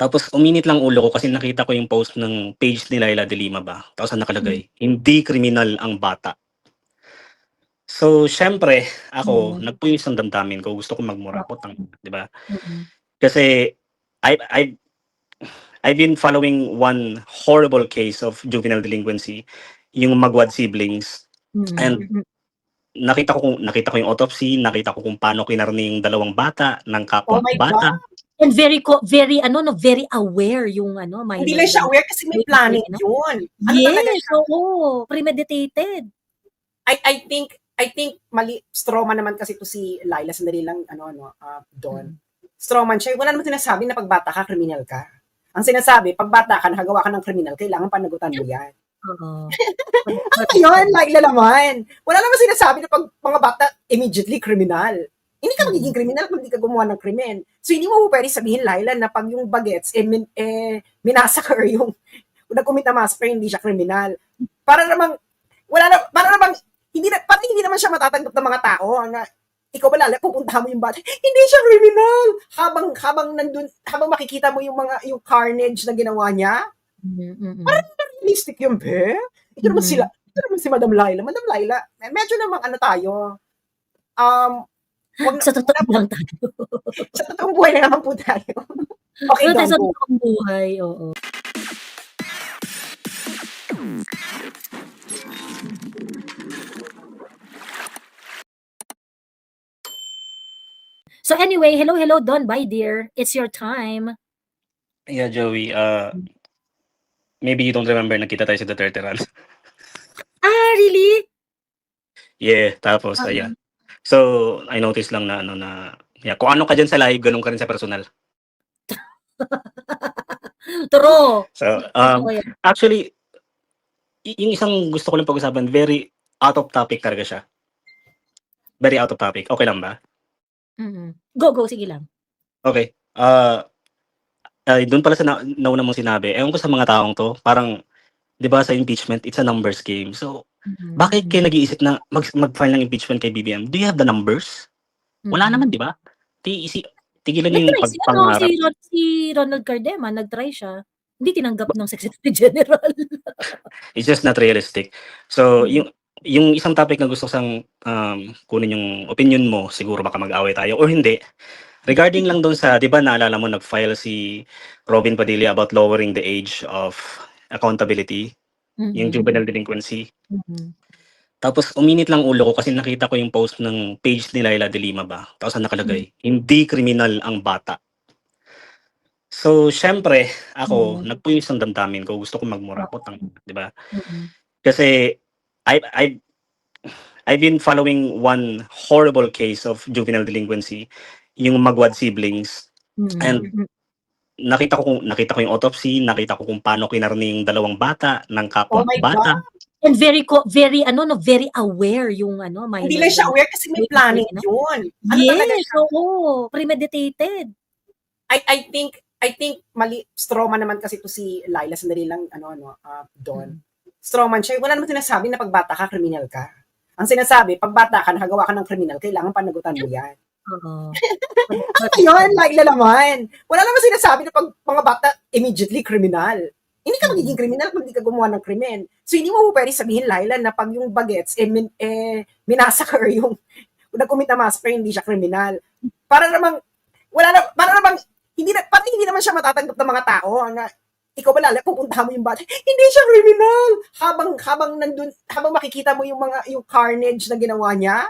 Tapos uminit lang ulo ko kasi nakita ko yung post ng page ni Laila de Lima ba, tapos ang Hmm. nakalagay, "Hindi kriminal ang bata." So, siyempre ako Mm. nagpuyos ang damdamin ko, gusto kong magmura, Oo. putang ina, 'di ba? Mm. Kasi I've I've been following one horrible case of juvenile delinquency, yung Magwad siblings, Mm. and nakita ko yung autopsy, nakita ko kung paano kinarni yung dalawang bata ng Oh kapwa my God! bata. And very ano 'no, very aware yung ano, Hindi minor lang siya na aware kasi may victim planning ano. yun. Ano talaga Yes, siya, oo, premeditated. I think mali, strawman naman kasi 'to si Laila, sandali lang Don. Mm. Strawman siya, wala naman sinasabi na 'pag bata ka kriminal ka. Ang sinasabi 'pag bata ka nakagawa ka ng kriminal kailangan panagutan mo 'yan. Oo. Ano ba 'yun, Laila naman? Wala naman sinasabi na 'pag mga bata immediately kriminal. Hindi ka magiging kriminal kung hindi ka gumawa ng krimen. So hindi mo puwedeng sabihin, Laila, na 'pag yung bagets minassaker yung nag-commit na massacre, hindi siya kriminal. Para namang para namang hindi naman siya matatanggap ng mga tao na ikaw ba pupuntahan mo yung bata, hindi siya kriminal. Habang makikita mo yung carnage na ginawa niya, Mm. realistic yun, be. Ito naman si Madam Laila. Madam Laila, medyo namang ano tayo, wag na, Sa totoo lang tayo. sa totoong buhay na naman po tayo. Okay, Doon tayo Don, sa go. totoong buhay, oo. So anyway, hello Don, bye dear. It's your time. Yeah, Joey, maybe you don't remember nagkita tayo sa Duterte rally. Ah, really? Yeah, tapos Oo. So, I noticed lang na yeah, kung ano ka diyan sa live, gano'n ka rin sa personal. True. So, Totoo yan. actually, yung isang gusto ko lang pag-usapan, very out of topic talaga siya. Very out of topic, okay lang ba? Go, sige lang. Okay, do'n pala sa nauna mong sinabi, ewan ko sa mga taong 'to, parang 'di ba sa impeachment, it's a numbers game. So, bakit kayo nag-iisip na mag-file ng impeachment kay BBM? Do you have the numbers? Wala naman, 'di ba? Tigilan niyo yung Nag-try si ano, pagpangarap. si Ronald Cardema, nag-try siya. Hindi tinanggap ng Secretary General. It's just not realistic. So, Mm. yung isang topic na gusto ko sang kunin yung opinion mo, siguro baka mag-away tayo or hindi. Regarding lang doon sa, 'di ba naalala mo nag-file si Robin Padilla about lowering the age of accountability, yung juvenile delinquency. Tapos uminit lang ulo ko kasi nakita ko yung post ng page ni Laila de Lima ba, tapos ang nakalagay, "Hindi kriminal ang bata." So, siyempre ako nagpuyos ang damdamin ko, gusto kong magmura, putang ina, 'di ba? Kasi I've I've been following one horrible case of juvenile delinquency, yung Magwad siblings, and nakita ko yung autopsy, nakita ko kung paano kinarni yung dalawang bata ng Oh kapwa my bata. God! And very ano 'no, very aware yung ano, minor Hindi lang siya aware kasi may victim planning ano. yun. Ano talaga Yes, siya, oo, premeditated. I think mali, strawman naman kasi 'to si Laila, sandali lang Don. Strawman siya, wala naman sinasabi na 'pag bata ka kriminal ka. Ang sinasabi 'pag bata ka nakagawa ka ng kriminal kailangan panagutan mo 'yan. Oo. Ano ba 'yun, Laila naman? Wala naman sinasabi na 'pag mga bata immediately kriminal. Hindi ka magiging kriminal kung hindi ka gumawa ng krimen. So hindi mo puwedeng sabihin, Laila, na 'pag yung bagets minassaker yung nag-commit na massacre, hindi siya kriminal. Para namang hindi naman siya matatanggap ng mga tao na ikaw ba pupuntahan mo yung bata, hindi siya kriminal. Habang makikita mo yung carnage na ginawa niya,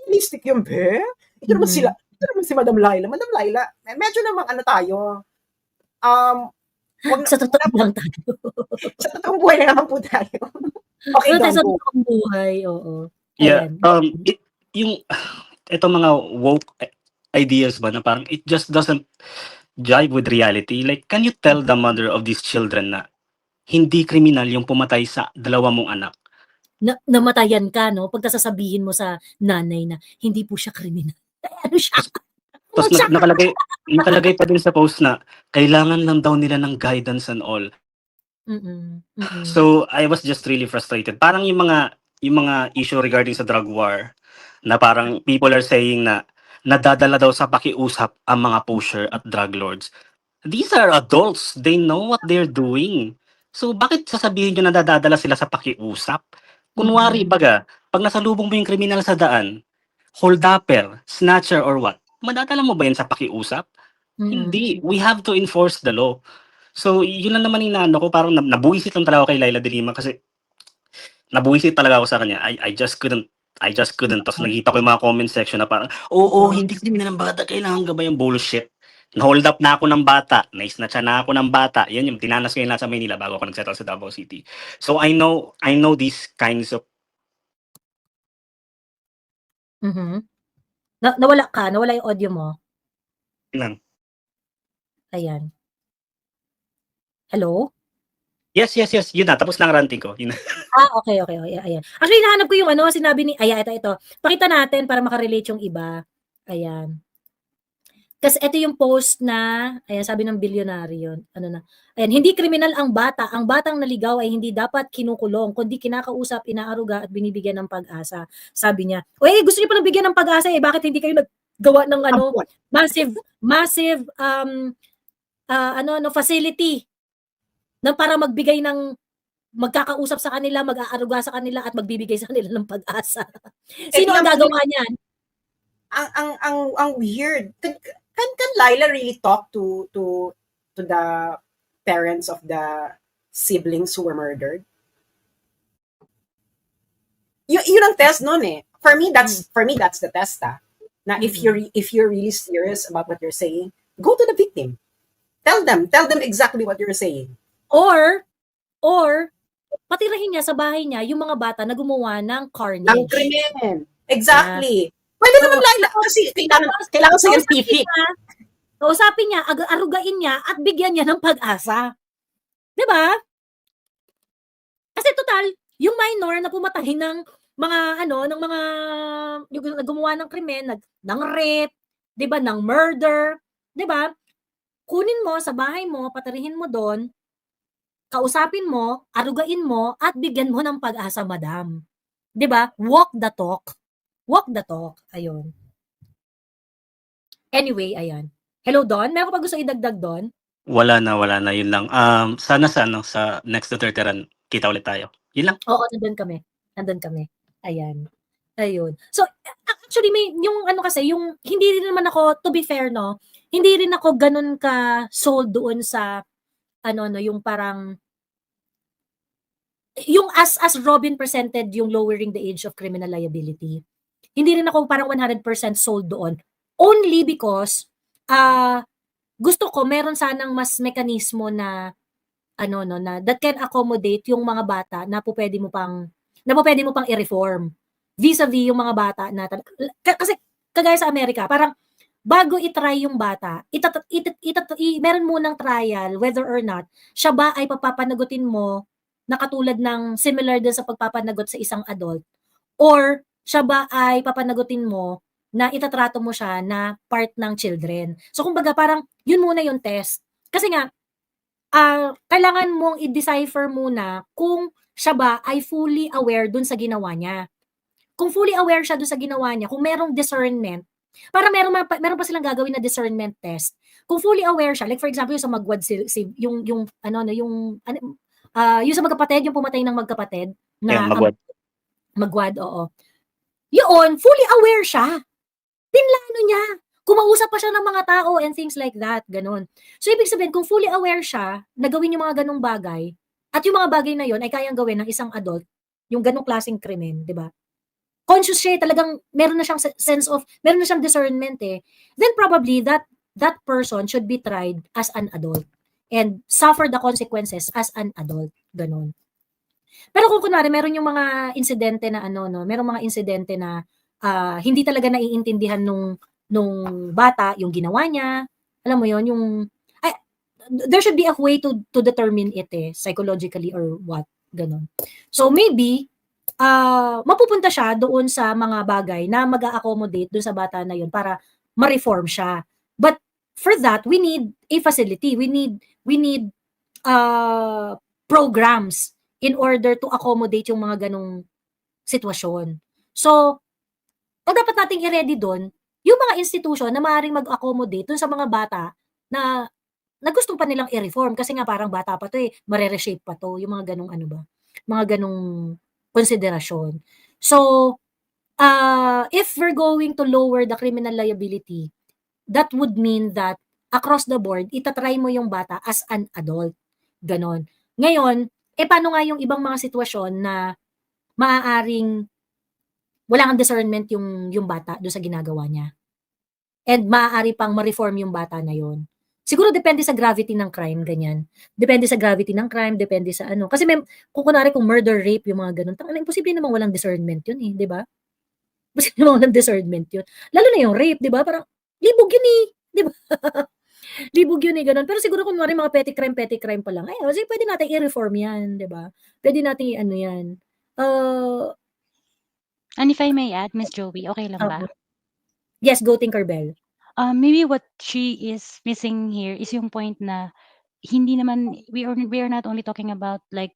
realistic yun, be. Ito naman si Madam Laila. Madam Laila, medyo namang ano tayo, wag na, Sa totoo lang tayo. sa totoong buhay na naman po tayo. Okay, Doon tayo Don, sa go. totoong buhay, oo. Yeah, Ayan. yung itong mga woke ideas ba na parang it just doesn't jive with reality. Like, can you tell the mother of these children na hindi kriminal yung pumatay sa dalawa mong anak? Namatayan ka 'no, pagka sasabihin mo sa nanay na hindi po siya kriminal. Ano siya? Tapos nakalagay pa din sa post na kailangan lang daw nila ng guidance and all. So, I was just really frustrated. Parang yung mga issue regarding sa drug war na parang people are saying na nadadala daw sa pakiusap ang mga pusher at drug lords. these are adults. They know what they're doing. So, bakit sasabihin nyo na nadadala sila sa pakiusap? Kunwari, baga, pag nasalubong mo yung kriminal sa daan, holdupper, snatcher, or what, madadala mo ba yan sa pakiusap? Hindi. We have to enforce the law. So, yun lang naman yung naano ko. Parang nabuisit lang talaga ako kay Laila de Lima kasi nabuisit talaga ako sa kanya. I just couldn't. Tapos nakita ko yung mga comment section na parang, oo, hindi kriminal ng bata, kailangan gabayan. Bullshit. Na-hold up na ako ng bata. Na-snatcha na ako ng bata. Yan yung tinanas ko yung lahat sa Maynila bago ako nagsettle sa Davao City. So, I know these kinds of... Nawala ka, nawala yung audio mo. Lang. Ayan. Hello? Yes. Yun na. Tapos na ang ranting ko. Yun na. Okay. Ayan. Actually, nahanap ko yung sinabi ni, ito. Pakita natin para makarelate yung iba. Ayan. Kasi ito yung post na, ayan, sabi ng bilyonaryo, ayan, hindi kriminal ang bata. Ang batang naligaw ay hindi dapat kinukulong, kundi kinakausap, inaaruga at binibigyan ng pag-asa. Sabi niya, gusto niyo pa nang bigyan ng pag-asa, bakit hindi kayo naggawa ng massive facility na para magbigay ng magkakausap sa kanila, mag-aaruga sa kanila at magbibigay sa kanila ng pag-asa. Sino ang gagawa niyan? Ang weird. Can Laila really talk to the parents of the siblings who were murdered? Yun ang test nun eh. For me that's the test na if you're really serious about what you're saying, go to the victim. Tell them exactly what you're saying. Or patirahin niya sa bahay niya yung mga bata na gumawa ng carnage. Ang krimen. Exactly. Pwede naman Laila kasi kailangan scientific. Kausapin niya, arugain niya at bigyan niya ng pag-asa. 'Di ba? Kasi total, yung minor na pumatay ng mga yung gumawa ng krimen, ng rape, 'di ba, ng murder, 'di ba? Kunin mo sa bahay mo, patirihin mo doon, kausapin mo, arugain mo at bigyan mo ng pag-asa, madam. 'Di ba? Walk the talk. Ayun. Anyway, ayan. Hello, Don. Meron ka pa gusto idagdag, Don? Wala na. Yun lang. Sana sa next Duterte run, kita ulit tayo. Yun lang. Oo, nandun kami. Ayan. Ayun. So, actually, may, yung kasi, yung, hindi rin naman ako, to be fair, no, hindi rin ako ganun ka sold doon sa, yung parang, yung as Robin presented yung lowering the age of criminal liability. Hindi rin ako parang 100% sold doon. Only because, gusto ko meron sanang mas mekanismo na na that can accommodate yung mga bata na pwede mo pang i-reform vis-a-vis yung mga bata na kasi kagaya sa Amerika, parang bago i-try yung bata, meron munang trial whether or not siya ba ay papapanagutin mo na katulad ng similar din sa pagpapanagot sa isang adult, or siya ba ay papanagutin mo na itatrato mo siya na part ng children. So kumbaga parang yun muna yung test. Kasi nga kailangan mong i-decipher muna kung siya ba ay fully aware dun sa ginawa niya. Kung fully aware siya dun sa ginawa niya, kung merong discernment, para meron pa silang gagawin na discernment test. Kung fully aware siya, like for example yung sa magwad yung sa magkapatid, yung pumatay ng magkapatid na magwad, oo. Yun, fully aware siya. Pinlano niya. Kumausap pa siya ng mga tao and things like that, ganun. So, ibig sabihin, kung fully aware siya na gawin yung mga ganung bagay, at yung mga bagay na yon ay kayang gawin ng isang adult, yung ganung klaseng krimen, di ba? Conscious siya, talagang meron na siyang sense of, meron na siyang discernment then probably that person should be tried as an adult and suffer the consequences as an adult, ganun. Pero kung kunwari, meron yung mga insidente na merong mga insidente na hindi talaga naiintindihan nung bata yung ginawa niya, alam mo yon, yung there should be a way to determine it psychologically or what, ganun. So maybe mapupunta siya doon sa mga bagay na mag-a-accommodate doon sa bata na yun para ma-reform siya. But for that, we need a facility. We need programs in order to accommodate yung mga ganong sitwasyon. So, ang dapat nating i-ready doon, yung mga institution na maaaring mag-accommodate doon sa mga bata na gusto pa nilang i-reform kasi nga parang bata pa 'to, eh, mare-reshape pa 'to, yung mga gano'ng ano ba, mga gano'ng konsiderasyon. So, if we're going to lower the criminal liability, that would mean that across the board ita-try mo yung bata as an adult, gano'n. Ngayon, paano nga yung ibang mga sitwasyon na maaaring wala ngang discernment yung bata do'n sa ginagawa niya and maaari pang ma-reform yung bata na yun? Siguro depende sa gravity ng crime, ganyan. Depende sa gravity ng crime, depende sa ano, kasi kung kunwari kung murder, rape, yung mga gano'n, tangina imposible namang walang discernment yun, eh, 'di ba? Imposible namang walang discernment yun. Lalo na yung rape, 'di ba, parang libog yun, eh, 'di ba? Libog yun, eh, gano'n. Pero siguro kunwari mga petty crime pa lang, ay, sige puwede nating i-reform 'yan, 'di ba? Puwede nating i-ano 'yan. Uh, And if I may add, Miss Joey, okay lang ba? yes, go Tinkerbell. Maybe what she is missing here is yung point na hindi naman we are not only talking about like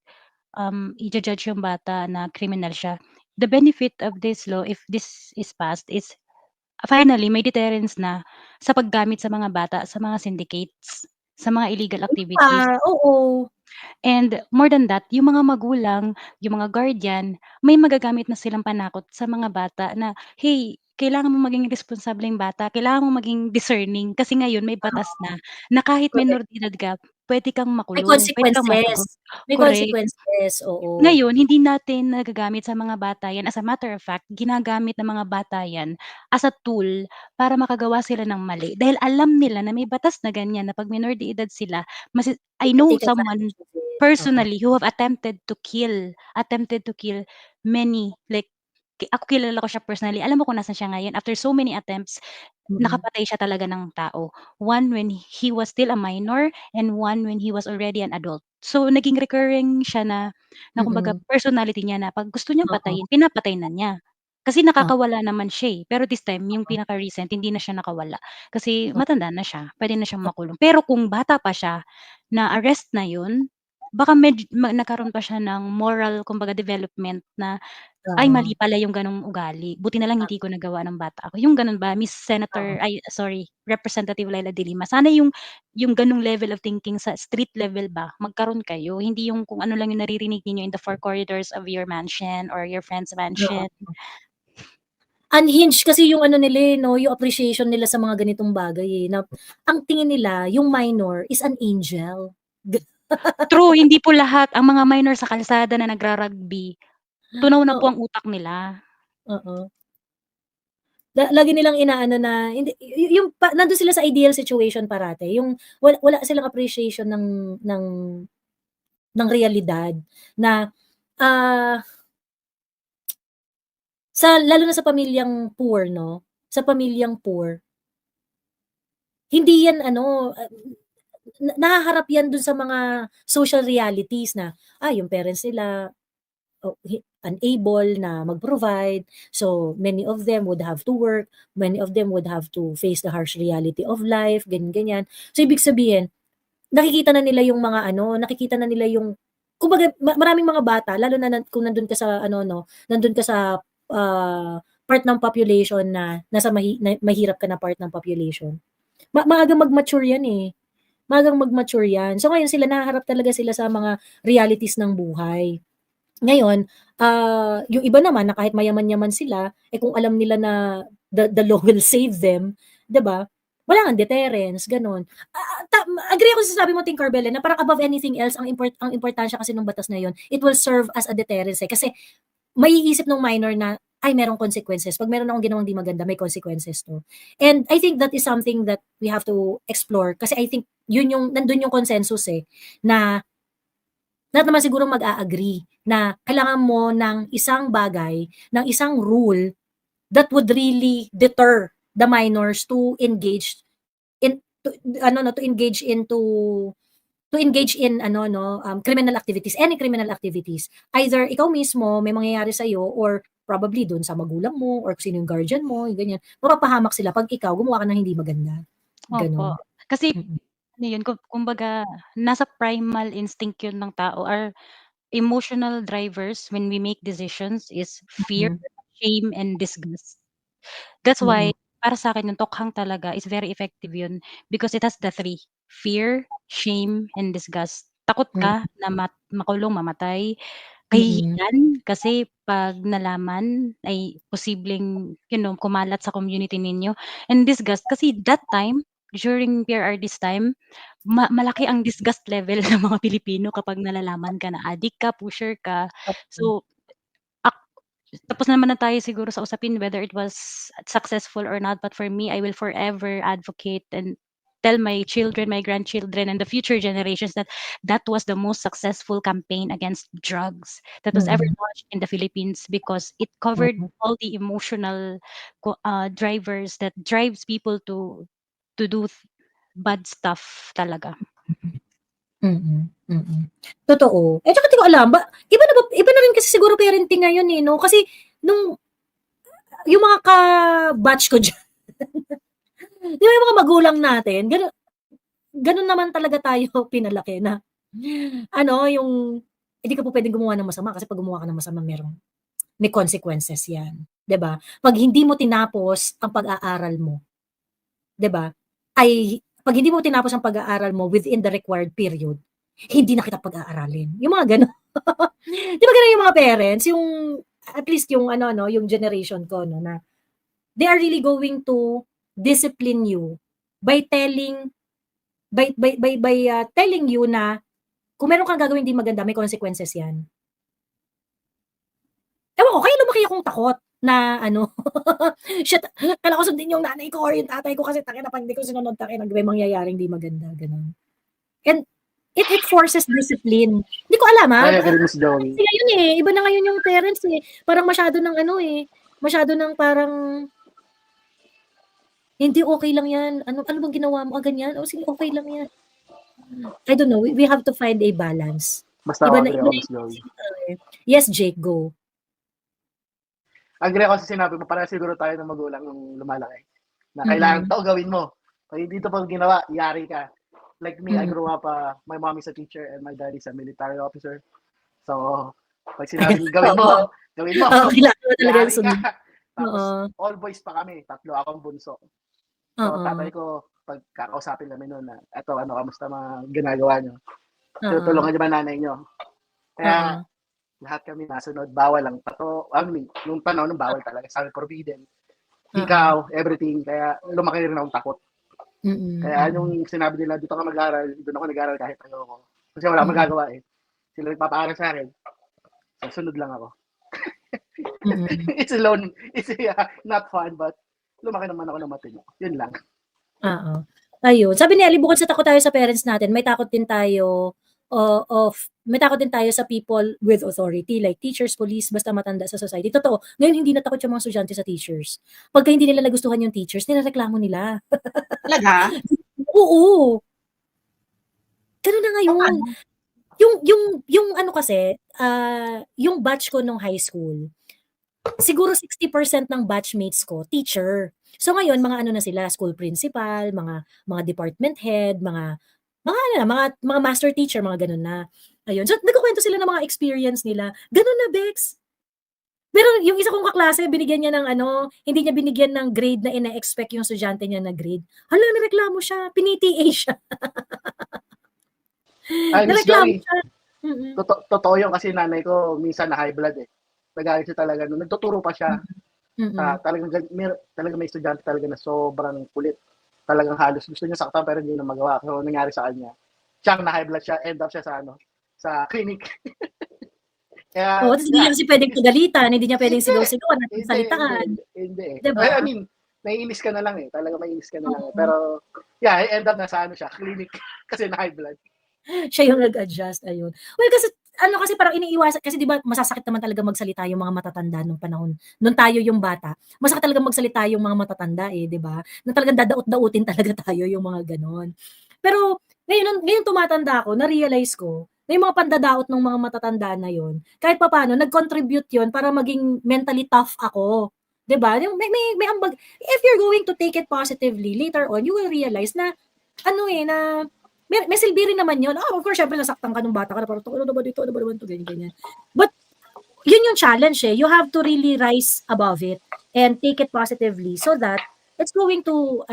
i-judge yung bata na criminal siya. The benefit of this law, if this is passed, is finally may deterrence na sa paggamit sa mga bata sa mga syndicates, sa mga illegal activities. Oo. And more than that, yung mga magulang, yung mga guardian, may magagamit na silang panakot sa mga bata na, "Hey, kailangan mo maging responsableng bata, kailangan mo maging discerning." Kasi ngayon may batas na kahit Correct. minor de edad ka, puwede kang May makulong, puwede kang consequences. masagot. May Correct. consequences, oo. Ngayon, hindi natin nagagamit sa mga bata yan. As a matter of fact, ginagamit ng mga bata yan as a tool para makagawa sila ng mali. Dahil alam nila na may batas na ganyan na 'pag minor de edad sila, I They can know take someone advantage of it. Oo. personally who have attempted to kill many, like ako kilala ko siya personally. Alam mo kung nasaan siya ngayon after so many attempts, nakapatay siya talaga ng tao. One when he was still a minor and one when he was already an adult. So naging recurring siya na kumbaga Mm. personality niya na 'pag gusto niyang Oo. patayin, pinapatay na niya. Kasi Oo. nakakawala naman siya, eh. Pero this time yung pinaka-recent hindi na siya nakawala. Kasi Oo. matanda na siya, puwede na siyang makulong. Pero kung bata pa siya, na-arrest na yun, baka nagkaroon pa siya ng moral kumbaga development na, ay mali Oo. pala yung gano'ng ugali. Buti na lang hindi ko nagawa ng bata ako. Yung gano'n ba, Miss Senator, ay sorry, Representative Leila de Lima. Sana yung gano'ng level of thinking sa street level ba, magkaroon kayo. Hindi yung kung ano lang yung naririnig ninyo in the four corridors of your mansion or your friend's mansion. Oo. Unhinged kasi yung ano nila, eh, 'no, yung appreciation nila sa mga ganitong bagay, eh, na ang tingin nila yung minor is an angel. True, hindi po lahat. Ang mga minor sa kalsada na nagra-rugby, tunaw na po Oo. ang utak nila. Oo. Lagi nilang inaano na hindi yung nandun sila sa ideal situation parate, yung wala silang appreciation ng realidad na, ah, lalo na sa pamilyang poor 'no, sa pamilyang poor, hindi yan ano, nahaharap yan dun sa mga social realities na, yung parents nila, unable na mag-provide, so many of them would have to work, many of them would have to face the harsh reality of life, ganyan. So ibig sabihin, nakikita na nila yung mga ano, nakikita na nila yung kumbaga maraming mga bata lalo na kung nandun ka sa ano 'no, nandun ka sa, part ng population na nasa na mahirap ka na part ng population. Maagang mag-mature yan, eh, maagang mag-mature yan. So ngayon sila nahaharap talaga sila sa mga realities ng buhay. Ngayon, yung iba naman na kahit mayaman-yaman sila, kung alam nila na the law will save them, 'di ba? Wala ngang deterrence, gano'n. Agree ako sa sinabi mo, Tinkerbell, na parang above anything else ang importansya kasi nung batas na yun, it will serve as a deterrence, eh. Kasi maiisip nung minor na, ay merong consequences. 'Pag meron akong ginawang di maganda, may consequences 'to. And I think that is something that we have to explore kasi I think nandun yung consensus, eh, na lahat naman siguro mag-a-agree na kailangan mo ng isang bagay, ng isang rule that would really deter the minors to engage in to engage in ano 'no, criminal activities, any criminal activities. Either ikaw mismo may mangyayari sa'yo or probably dun sa magulang mo or kung sino yung guardian mo, yung ganyan. Mapapahamak sila 'pag ikaw gumawa ka ng hindi maganda, gano'n. Opo. Kasi Mm. ano yun, kumbaga nasa primal instinct yun ng tao. Our emotional drivers when we make decisions is fear, Mm. shame, and disgust. That's Mm. why para sa'kin yung tokhang talaga is very effective yun because it has the three: fear, shame and disgust. Takot Mm. ka na makulong, mamatay, Mm. kahihiyan kasi 'pag nalaman ay posibleng, kumalat sa community ninyo, and disgust kasi that time, during PRRD's time, malaki ang disgust level ng mga Pilipino kapag nalalaman ka na addict ka, pusher ka. So, ak tapos naman na tayo siguro sa usapin whether it was successful or not, but for me, I will forever advocate and tell my children, my grandchildren, and the future generations that that was the most successful campaign against drugs that was ever Mm. launched in the Philippines because it covered Mm. all the emotional drivers that drives people to do bad stuff talaga. Mm. Mm. Totoo. Eh, tsaka di ko alam iba na rin kasi siguro parenting ngayon, eh, 'no? Kasi nung yung mga ka-batch ko diyan, di ba yung mga magulang natin, ganun naman talaga tayo pinalaki na yung hindi ka po puwedeng gumawa ng masama kasi 'pag gumawa ka ng masama may consequences 'yan, 'di ba? 'Pag hindi mo tinapos ang pag-aaral mo, 'di ba, 'pag hindi mo tinapos ang pag-aaral mo within the required period, hindi na kita pag-aaralin, yung mga gano'n. 'Di ba gano'n yung mga parents, yung at least yung yung generation ko na they are really going to discipline you by telling you na kung meron kang gagawing di maganda may consequences 'yan. Ewan ko, kaya lumaki akong takot na shit, kailangan ko sundin yung nanay ko or yung tatay ko kasi tangina 'pag hindi ko sinunod may mangyayaring di maganda, gano'n. And it forces discipline. Hindi ko alam, I agree, Miss Joey. kasi ngayon, iba na ngayon yung parents, parang masyado ng masyado ng parang, "Hindi, okey lang 'yan. Ano bang ginawa mo? Ganyan? O sige, okey lang 'yan." I don't know, we have to find a balance. Basta Iba ako na agree ako, Miss Joey. Yes, Jake, go. Agree ako sa sinabi mo, para siguro tayo ng magulang nung lumalaki. Na Mm. kailangan to, gawin mo. Pag hindi to pag ginawa, yari ka. Like me, I Mm. grew up, my mom is a teacher and my dad is a military officer. So, pag sinabing gawin mo, gawin mo. Oo, kailangan mo talagang Yari sunod. ka. Tapos, Oo. all boys pa kami. 3 akong bunso. So, Oo. tatay ko, pag kakausapin kami noon na, eto, kamusta mga ginagawa nyo? Oo. Tutulungan nyo ba nanay nyo? Kaya, Oo. lahat kami nasunod, bawal ang tato. Nung panahon, bawal talaga. Sabi, forbidden. Oo. Ikaw, everything. Kaya, lumaki rin akong takot. Mm. Kaya, yung sinabi nila, dito ka mag-aral, doon ako nag-aral kahit ayoko. Kasi wala akong magagawa eh. Sila nagpapaaral sa akin. So, sunod lang ako. It's not fun, but lumaki naman ako ng matino. Yun lang. Oo. Ayun. Sabi ni Ali, bukod sa takot tayo sa parents natin, may takot din tayo may takot din tayo sa people with authority like teachers, police, basta matanda sa society. Totoo. Ngayon hindi na takot yung mga estudyante sa teachers. Pagka hindi nila nagustuhan yung teachers, nirereklamo nila. Talaga? Oo. Ganun na ngayon. Yung kasi, yung batch ko nung high school, siguro 60% ng batchmates ko, teacher. So ngayon, mga na sila, school principal, mga department head, mga master teacher, mga ganun na. Ayun. So, nagkukwento sila ng mga experience nila. Ganun na, Bex. Pero yung isa kong kaklase, binigyan niya ng hindi niya binigyan ng grade na ina-expect yung estudyante niya na grade. Hala, nareklamo siya. Pini-TA siya. Ay, Miss Nareklamo Joey, siya. Mm-mm. totoo yun kasi nanay ko minsan na high blood eh. Nagalit siya talaga. Nung nagtuturo pa siya, talagang may estudyante talaga na sobrang kulit. Talagang halos gusto niya saktan pero hindi na magawa. So, nangyari sa kanya. Siya na high blood siya, end up siya sa clinic. Kaya, Tapos hindi niya kasi pwedeng pagalitan, hindi niya pwedeng sigaw-sigawan at salitaan. Hindi. Diba? I mean, naiinis ka na lang eh. Talaga maiinis ka na lang eh. Pero, yeah, I end up na sa siya, clinic. Kasi na high blood. Siya yung nag-adjust, ayun. Well, kasi parang iniiwasan, kasi di ba masasakit naman talaga magsalita yung mga matatanda nung panahon. Nung tayo yung bata, masakit talaga magsalita yung mga matatanda di ba? Na talagang dadaot-dautin talaga tayo yung mga ganon. Pero, ngayon tumatanda ako, na-realize ko, na yung mga pandadaot ng mga matatanda na yun, kahit papaano, nag-contribute yun para maging mentally tough ako. 'Di ba? May ambag. If you're going to take it positively, later on, you will realize na, na, may silbi rin naman yun. Of course, syempre, nasaktan ka nung bata ka na parang, ano ba dito, ganyan. But, yun yung challenge You have to really rise above it and take it positively so that it's going to,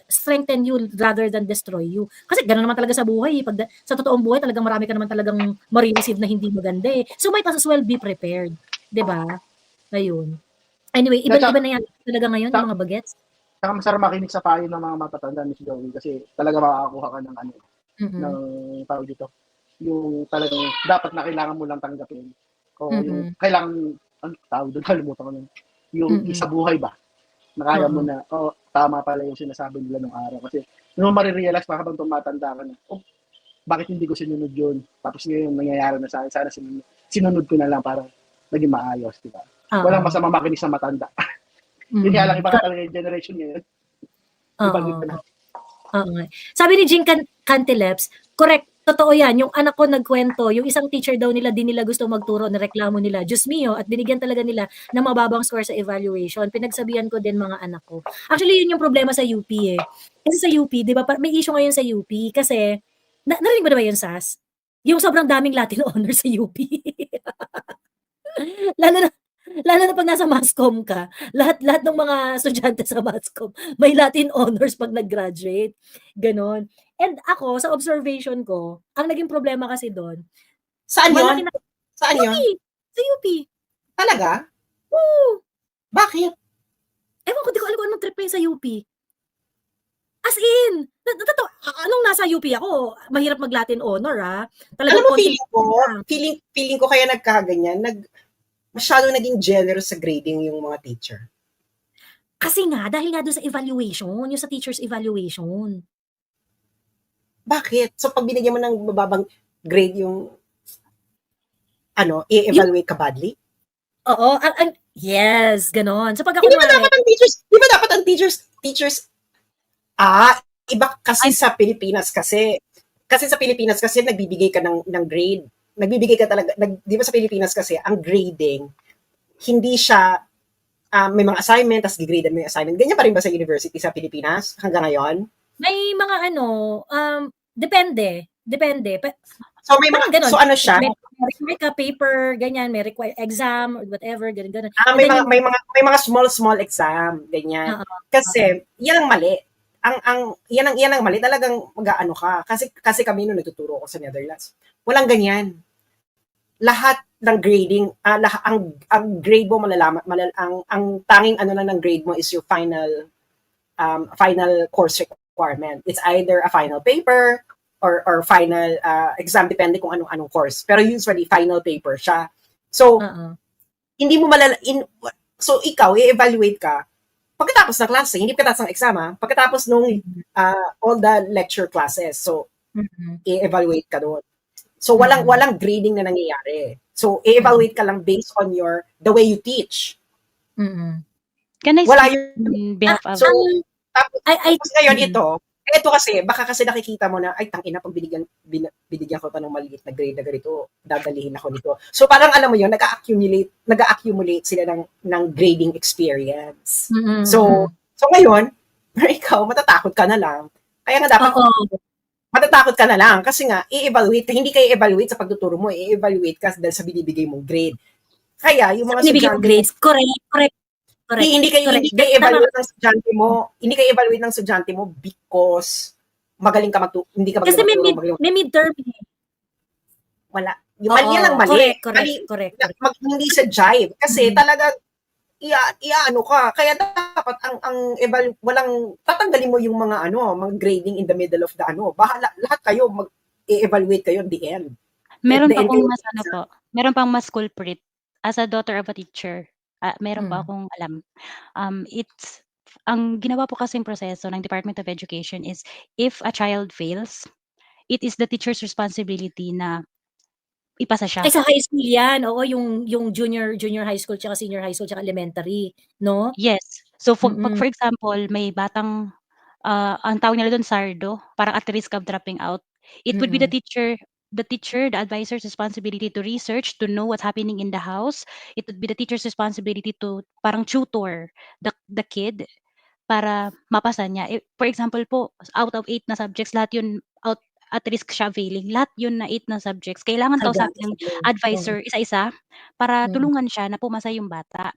strengthen you rather than destroy you. Kasi gano'n naman talaga sa buhay. Pag sa totoong buhay, talagang marami ka naman talagang ma-receive na hindi maganda eh. So might as well be prepared. 'Di ba? Ayun. Anyway, iba-iba na yan talaga ngayon yung mga bagets. Saka masarap makinig sa payo ng mga matatanda, Miss Joey, kasi talaga makakakuha ka ng ng tawag dito. Yung talagang dapat na kailangan mo lang tanggapin. O yung kailangan, tawag doon, kalimutan ko na. Yung isa buhay ba? Nakaya mo na, tama pala yung sinasabi nila nung araw. Kasi nung marirealize pa habang tumatanda ka na, bakit hindi ko sinunod yun? Tapos ngayon nangyayari na sa akin, sana sinunod ko na lang para naging maayos, di ba? Walang masama makinig sa matanda. Yun nga lang, iba ka talaga yung generation ngayon. Sabi ni Jing Cantileps, correct, totoo yan. Yung anak ko nagkwento, yung isang teacher daw nila, di nila gusto magturo, nireklamo nila, Diyos mio, at binigyan talaga nila ng mababang score sa evaluation. Pinagsabihan ko din mga anak ko. Actually, yun yung problema sa UP eh. Kasi sa UP, di ba, may issue ngayon sa UP kasi, narinig mo na ba yun, Sas? Yung sobrang daming Latin honors sa UP. Lalo na pag nasa Mascom ka, lahat ng mga estudyante sa Mascom may Latin honors pag nag-graduate. Ganon. And ako, sa observation ko, ang naging problema kasi doon. Saan yun? Saan yun? Sa UP. Talaga? Oo. Bakit? Ewan ko, di ko alam kung anong trip yun sa UP. As in, anong nasa UP ako, mahirap mag-Latin honor Talagang alam mo, feeling ko kaya nagkaganyan, masyado naging generous sa grading yung mga teacher. Kasi nga, dahil nga doon sa evaluation, yung sa teacher's evaluation. Bakit? So, pag binigyan mo ng mababang grade yung i-evaluate ka badly? Oo. Yes, ganon. So, pag ako Di ba dapat ang teachers, iba kasi sa Pilipinas kasi sa Pilipinas kasi nagbibigay ka ng grade. Nagbibigay ka talaga, di ba sa Pilipinas kasi, ang grading, hindi siya, may mga assignment, tapos gigrade mo yung assignment. Ganyan pa rin ba sa university sa Pilipinas hanggang ngayon? May mga depende. So, may mga, ganun. so ano siya? May ka paper, ganyan, may require exam, or whatever, ganun. May mga small exam, ganyan. Kasi, yan ang mali. Yan ang mali. Talagang mag-aano ka. Kasi kami nung nagtuturo ko sa Netherlands. Walang ganyan. Lahat ng grading, ang grade mo malalaman, ang tanging ng grade mo is your final course requirement. It's either a final paper or final exam, depende kung anong course. Pero usually, final paper siya. So, hindi mo so ikaw, i-evaluate ka pagkatapos ng klase, hindi pagkatapos ng exam, pagkatapos nung all the lecture classes. So, i-evaluate ka doon. So, walang grading na nangyayari. So, i-evaluate ka lang based on the way you teach. Can I Wala speak on behalf of... Tapos ngayon ito kasi, baka kasi nakikita mo na, ay, tangina, pag binigyan ko pa ng maliit na grade na ganito, dadalihin ako nito. So, parang alam mo yun, nag-accumulate sila ng grading experience. So ngayon, ikaw, matatakot ka na lang. Kaya nga dapat, matatakot ka na lang kasi nga, i-evaluate ka. Hindi kayo evaluate sa pagtuturo mo, i-evaluate ka dahil sa binibigay mong grade. Kaya, yung mga binibigay mong grades, correct. Hindi kayo evaluate ng estudyante mo. Hindi kayo evaluate ng estudyante mo because magaling ka hindi ka kasi may midterm. Wala. Yung mali lang mali. Correct. Hindi sa jive. Kasi talaga, ano ka. Kaya dapat walang, tatanggalin mo yung mga grading in the middle of the Bahala, lahat kayo, i-evaluate kayo in the end. Meron pang mas culprit. As a daughter of a teacher, meron pa akong alam. Ang ginawa po kasing proseso ng Department of Education is, if a child fails, it is the teacher's responsibility na ipasa siya. Ay, sa high school yan. Oo, yung junior high school, tsaka senior high school, tsaka elementary. No? Yes. So, for example, may batang, ang tawag nila doon, sardo, parang at risk of dropping out. It would be the teacher, the advisor's responsibility to research, to know what's happening in the house. It would be the teacher's responsibility to parang tutor the kid para mapasa niya. For example po, out of 8 na subjects, lahat yun at risk siya failing. Lahat yun na 8 na subjects. Kailangan kausapin ng advisor isa-isa para tulungan siya na pumasa yung bata.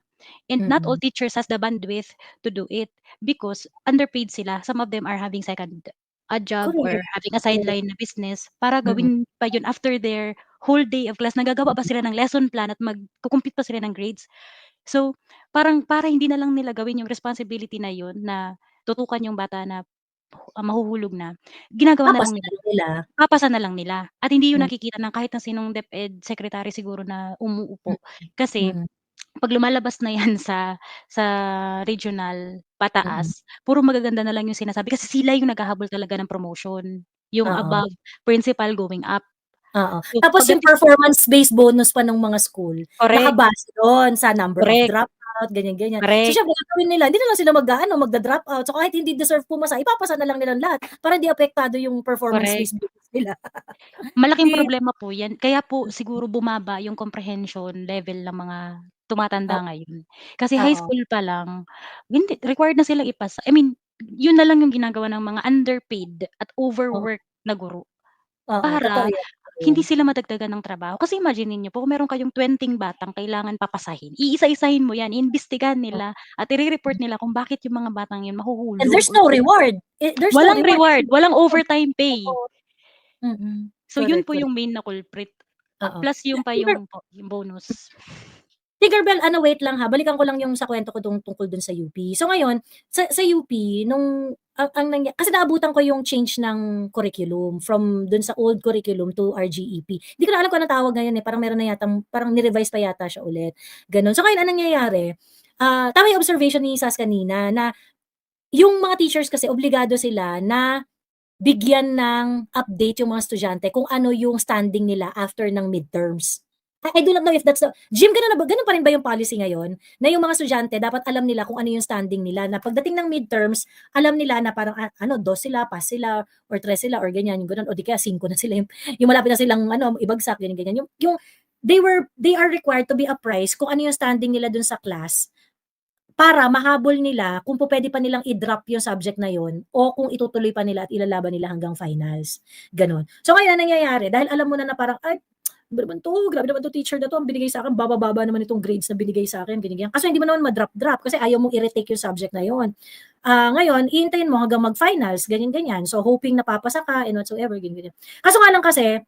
And not all Mm. teachers has the bandwidth to do it because underpaid sila. Some of them are having second job or Correct. having a sideline na business para Mm. gawin pa yun after their whole day of class. Nagagawa pa sila ng lesson plan at magko-compute pa sila ng grades. So, parang para hindi na lang nila gawin yung responsibility na yun na tutukan yung bata na mahuhulog na, ginagawa na lang Papasa nila. na nila. Papasa na lang nila. At hindi yun Mm. nakikita ng kahit na sinong DepEd secretary siguro na umuupo. Mm. Kasi Mm. pag lumalabas na yan sa regional Mm. pataas, puro magaganda na lang yung sinasabi kasi sila yung naghahabol talaga ng promotion. Yung Oo. above principal going up. Oo. So, Tapos yung pagdating performance-based bonus pa ng mga school, correct, nakabase doon sa number of correct, dropout, ganyan-ganyan. So, correct. syempre, gagawin nila, hindi na lang sila magda-drop out. So, kahit hindi deserve pumasa, ipapasa na lang nilang lahat para hindi apektado yung Correct. performance-based bonus nila. Malaking Di problema po yan. Kaya po siguro bumaba yung comprehension level ng mga tumatanda Oo. ngayon. Kasi high Oo. school pa lang, hindi, required na silang ipasa. I mean, yun na lang yung ginagawa ng mga underpaid at Oo. overworked na guro Oo, totoo para yan. hindi sila madagdagan ng trabaho. Kasi imagine niyo po, kung meron kayong 20 batang kailangan papasahin, iisa-isahin mo yan, iimbestigahan nila at i-report nila kung bakit yung mga batang yun And mahuhulog there's or no reward. There's no walang reward. reward, walang overtime pay. Oo. Mm. So yun Correct, po correct. yung main na culprit. Oo. Plus yung pa yung bonus. Tinkerbell, wait lang ha, balikan ko lang yung sa kwento ko tungkol dun sa UP. So ngayon, sa UP, nung kasi naabutan ko yung change ng curriculum from dun sa old curriculum to RGEP. Hindi ko na alam kung anong tawag ngayon parang meron na yata, parang ni-revise pa yata siya ulit. Ganun. So ngayon, anong nangyayari? Tama yung observation ni Sas kanina na yung mga teachers kasi obligado sila na bigyan ng update yung mga estudyante kung ano yung standing nila after ng midterms. I do not know if that's Jim, ganun pa rin ba yung policy ngayon? Na yung mga estudyante, dapat alam nila kung ano yung standing nila. Na pagdating ng midterms, alam nila na parang, 2 sila, pass sila, or 3 sila, or ganyan, yung ganun, o di kaya 5 na sila, yung malapit na silang, ibagsak, ganyan. They are required to be apprised kung ano yung standing nila dun sa class para mahabol nila kung pwede pa nilang i-drop yung subject na yun o kung itutuloy pa nila at ilalaban nila hanggang finals. Ganon. So ngayon, nangyayari, dahil alam mo na parang, grabe naman to teacher na to, ang binigay sa akin, baba naman itong grades na binigay sa akin, ganyan. Kaso hindi mo naman ma-drop kasi ayaw mong i-retake yung subject na yun. Ngayon, iintayin mo hanggang mag-finals, ganyan. So hoping na papasa ka and whatsoever, ganyan. Kaso nga lang kasi,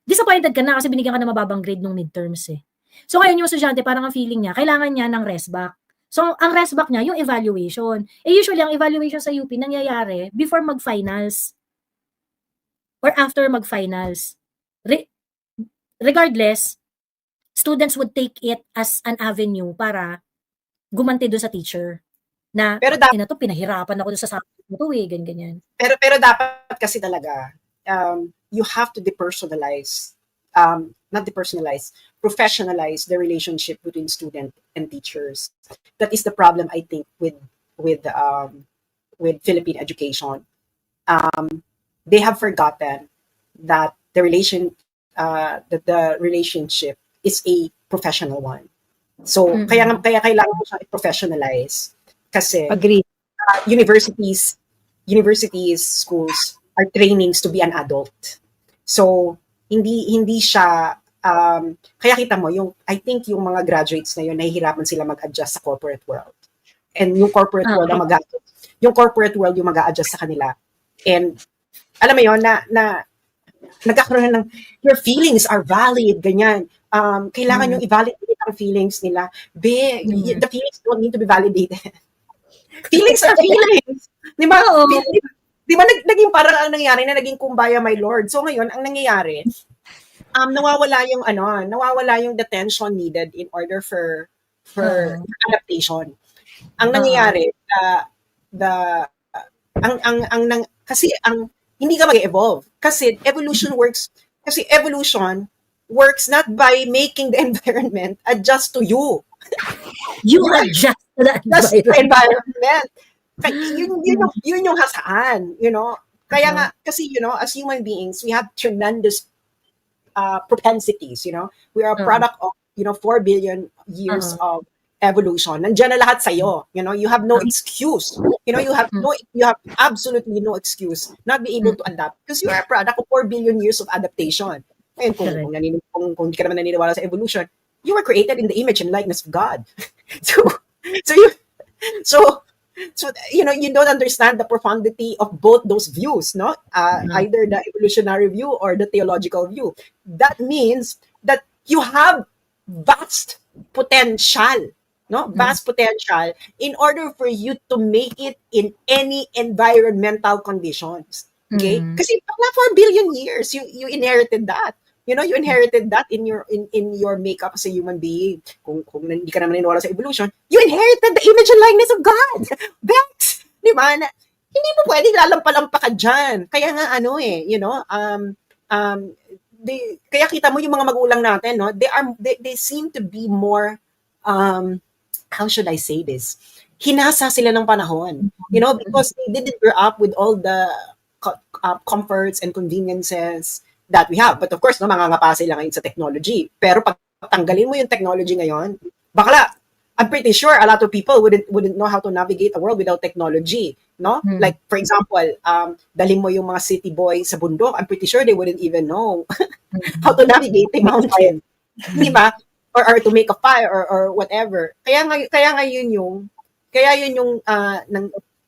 disappointed ka na kasi binigyan ka na mababang grade nung midterms eh. So ngayon yung estudyante, parang ang feeling niya, kailangan niya ng rest back. So, ang rest back niya, yung evaluation. Usually, ang evaluation sa UP nangyayari before mag-finals or after mag-finals. Regardless, students would take it as an avenue para gumanti doon sa teacher. Na, Pero dapat, pinahirapan ako doon sa subject mo to ganyan. Pero dapat kasi talaga, you have to depersonalize, professionalize the relationship between student and teachers. That is the problem, I think, with Philippine education. They have forgotten that the relationship is a professional one. So kaya kailangan mo siyang i-professionalize kasi Agree. Universities, schools are trainings to be an adult. So hindi siya kaya kita mo I think yung mga graduates na yun nahihirapan sila mag-adjust sa corporate world. And yung corporate world ang yung mag-a-adjust sa kanila. And alam mo yun na nagkakaroon ng your feelings are valid, ganyan. Kailangan yung i-validate ang feelings nila. The feelings don't need to be validated. Feelings are feelings. Di ba? Di ba naging parang ang nangyari na naging kumbaya, my lord. So ngayon, ang nangyayari, nawawala yung the tension needed in order for adaptation. Ang nangyayari, kasi hindi ka mag-evolve. Kasi evolution works not by making the environment adjust to you. You adjust to the environment. Yun yung hasaan, Kaya nga, kasi, as human beings, we have tremendous propensities, We are a product of, 4 billion years of evolution. Nandiyan na lahat sa'yo. You have no excuse. You have absolutely no excuse not be able to adapt because you are a product of 4 billion years of adaptation. Ngayon, kung hindi ka naman naniniwala sa evolution, you were created in the image and likeness of God. So, So you so you don't understand the profundity of both those views, no? Either the evolutionary view or the theological view. That means that you have vast potential, no? Vast potential in order for you to make it in any environmental conditions. Okay? Kasi pala for a billion years, you inherited that. You inherited that in your makeup as a human being. Kung hindi ka naman naniniwala sa evolution, you inherited the image and likeness of God. Bex, di ba? Hindi mo pwedeng lalampa-lampa ka dyan. Kaya nga kaya kita mo yung mga magulang natin, no? They seem to be more, how should I say this? Hinasa sila ng panahon, because they didn't grow up with all the comforts and conveniences that we have. But of course, mangangapa sila ngayon sa technology. Pero pag tanggalin mo yung technology ngayon, bakla, I'm pretty sure a lot of people wouldn't know how to navigate a world without technology, no? Like, for example, dalhin mo yung mga city boys sa bundok, I'm pretty sure they wouldn't even know how to navigate the mountain. Di ba? Or to make a fire or whatever. Kaya yun yung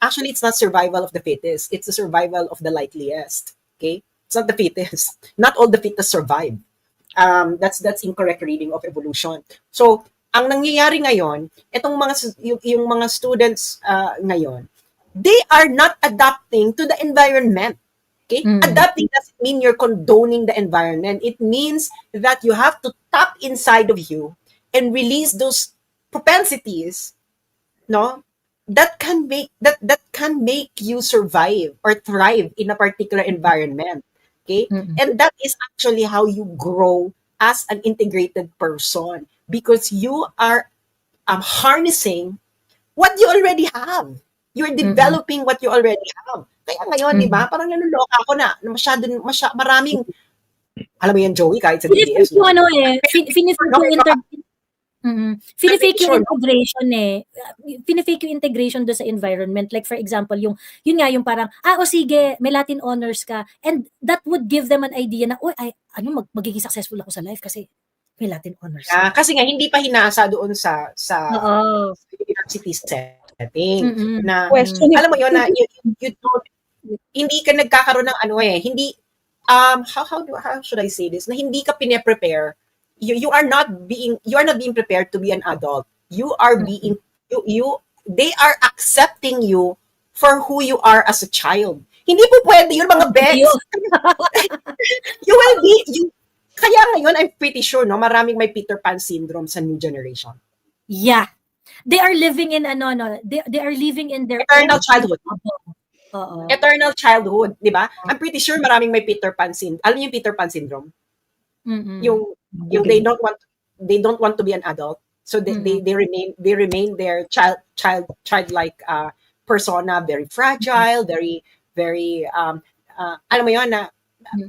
actually, it's not survival of the fittest. It's the survival of the likeliest. Okay? It's not the fittest. Not all the fittest survive. That's incorrect reading of evolution. So, ang nangyayari ngayon, yung mga students ngayon, they are not adapting to the environment. Okay? Adapting doesn't mean you're condoning the environment. It means that you have to tap inside of you and release those propensities, no? That can make you survive or thrive in a particular environment. Okay? And that is actually how you grow as an integrated person, because you are harnessing what you already have. You're developing what you already have. Kaya ngayon, di ba, parang nanuloka ako na maraming, alam mo yan, Joey, kahit sa DDS. Fini-fake yung integration Fini-fake yung integration doon sa environment. Like for example, yun nga yung parang, sige, may Latin honors ka. And that would give them an idea na, magiging successful ako sa life kasi may Latin honors. Kasi nga, hindi pa hinasa doon sa university setting. Na, alam mo yun, na hindi ka nagkakaroon ng hindi, how should I say this? Na hindi ka pine-prepare. You are not being prepared to be an adult. You are being they are accepting you for who you are as a child. Hindi po pwede yun, mga bets. You will be kaya ngayon, I'm pretty sure, no, maraming may Peter Pan syndrome sa new generation. Yeah. They are living in they are living in their eternal childhood. Eternal childhood, di ba? Uh-huh. I'm pretty sure maraming may Peter Pan syndrome. Alam niyo yung Peter Pan syndrome? Yung they don't want to be an adult, so they remain their childlike persona, very fragile, very alam mo yun na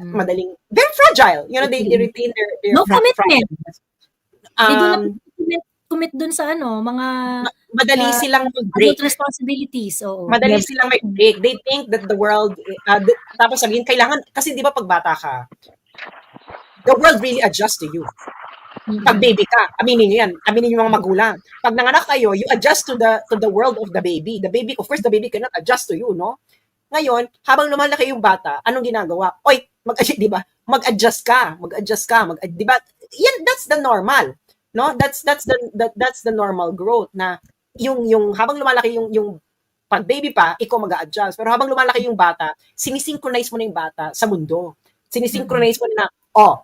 madaling, very fragile, they retain their no commitment. They do not commit dun sa mga madali silang mag-break responsibilities. Madali silang mag-break. They think that the world tapos sabihin kailangan, kasi di ba pag bata ka, the world really adjusts to you. Pag baby ka, aminin niyo yan. Aminin niyo mga magulang. Pag nanganak kayo, you adjust to the world of the baby. The baby, of course, the baby cannot adjust to you, no? Ngayon, habang lumalaki yung bata, anong ginagawa? Di ba? Mag-adjust ka. Di ba? Yan, that's the normal. No? That's the normal growth na yung habang lumalaki yung pag baby pa, ikaw mag-adjust. Pero habang lumalaki yung bata, sinisynchronize mo na yung bata sa mundo. Sinisynchronize mo na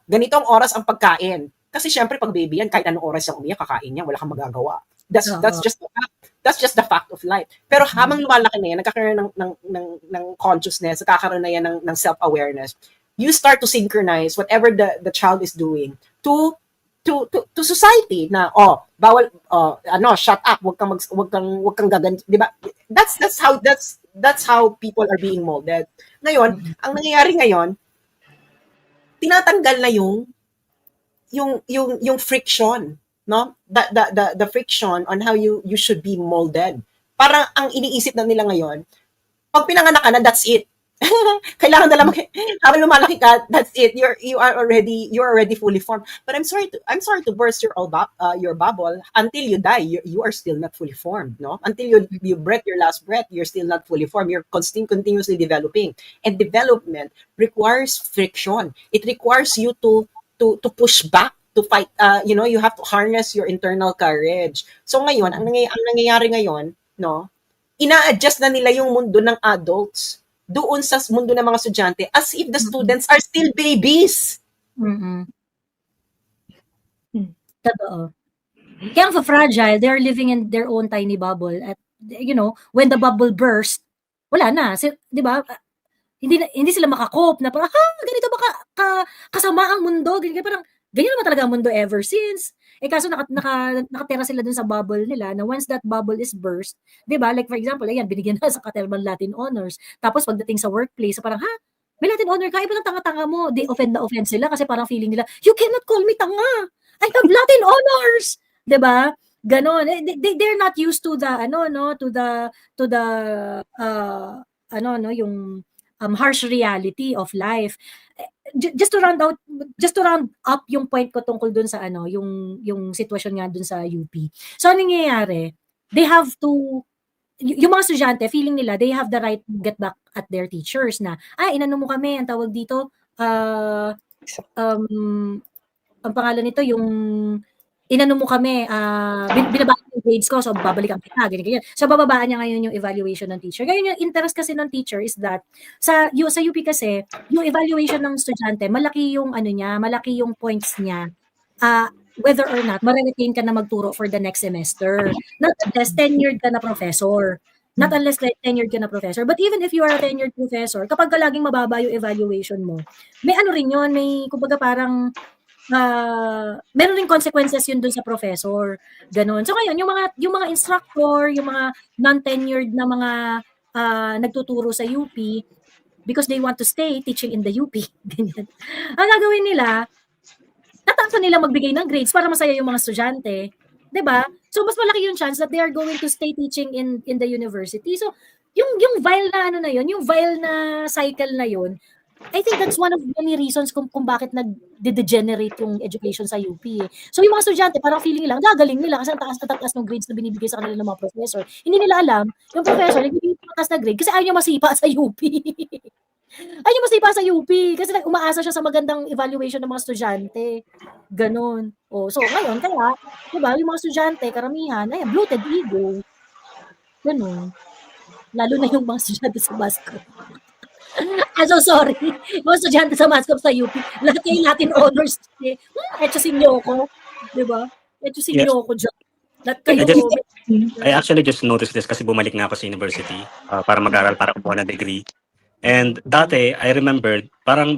ganito ang oras ang pagkain. Kasi syempre pag baby yan, kahit anong oras yung umiyak, kakain niya, wala kang magagawa. That's just the fact of life. Pero habang lumalaki na yan, nagkakaroon ng consciousness, nagkakaroon na yan ng self-awareness. You start to synchronize whatever the child is doing to society na bawal shut up, wag kang gagan, di ba? That's how people are being molded. Ngayon, ang nangyayari ngayon, tinatanggal na yung friction, no? The friction on how you should be molded. Parang ang iniisip na nila ngayon, pag pinanganak ka na, that's it. Kailangan na lang habang lumalaki ka, that's it. You are already fully formed. But I'm sorry to burst your bubble. Until you die, you are still not fully formed, no? Until you breath your last breath, you're still not fully formed. You're continuously developing. And development requires friction. It requires you to push back, to fight. You have to harness your internal courage. So ngayon, ang nangyayari ngayon, no? Ina-adjust na nila yung mundo ng adults doon sa mundo ng mga estudyante as if the students are still babies. Totoo. Kaya ang fragile, they're living in their own tiny bubble. At, when the bubble burst, wala na. 'Di ba? Hindi sila makakope na parang, ganito ba kasama ang mundo? Ganyan naman talaga ang mundo ever since. Kaso nakatira sila dun sa bubble nila na once that bubble is burst, 'di ba? Like for example, ayan, binigyan na sa Caterman Latin Honors. Tapos pagdating sa workplace, parang, may Latin Honor ka, iba ng tanga-tanga mo. They offend sila kasi parang feeling nila, you cannot call me tanga. I have Latin Honors. 'Di ba? Ganon. They're not used to the yung harsh reality of life. Just to round up yung point ko tungkol dun sa yung sitwasyon nga dun sa UP. So anong nangyayari? They have to, yung mga estudyante, feeling nila they have the right to get back at their teachers na, inano mo kami, ang tawag dito, ang pangalan nito, yung inano mo kami, binabaan yung grades ko, so babalikan kita, ganyan. So bababaan niya ngayon yung evaluation ng teacher. Ngayon yung interest kasi ng teacher is that, sa UP kasi, yung evaluation ng estudyante, malaki yung malaki yung points niya, whether or not, ma-retain ka na magturo for the next semester. Not unless tenured ka na professor. But even if you are a tenured professor, kapag laging mababa yung evaluation mo, may rin yun, may, kumbaga parang, meron ring consequences yun dun sa professor. Ganon. So ngayon, yung mga instructor, yung mga non-tenured na mga nagtuturo sa UP, because they want to stay teaching in the UP, ganyan. Ang gagawin nila, natapos nila magbigay ng grades para masaya yung mga estudyante. 'Di ba? So mas malaki yung chance that they are going to stay teaching in the university. So yung vile na yung vile na cycle na yun, I think that's one of many reasons kung bakit nag-degenerate yung education sa UP. So yung mga estudyante, parang feeling nila, gagaling nila kasi ang taas ng grades na binibigay sa kanila ng mga professor. Hindi nila alam, yung professor, nagbibigay mataas na grade kasi ayaw niya masipa sa UP. Ayaw niya masipa sa UP kasi umaasa siya sa magandang evaluation ng mga estudyante. Ganon. So ngayon, kaya, diba, yung mga estudyante, karamihan, bloated ego. Ganon. Lalo na yung mga estudyante sa Basco. So sorry. Mga estudyante sa Mascom sa UP, lahat kayo Latin honors. Etchosin niyo ako. Diba? Etchosin niyo ako dyan. Lahat kayo. I actually just noticed this kasi bumalik nga ako sa university para mag-aral, para kumuha ng degree. And dati, I remembered,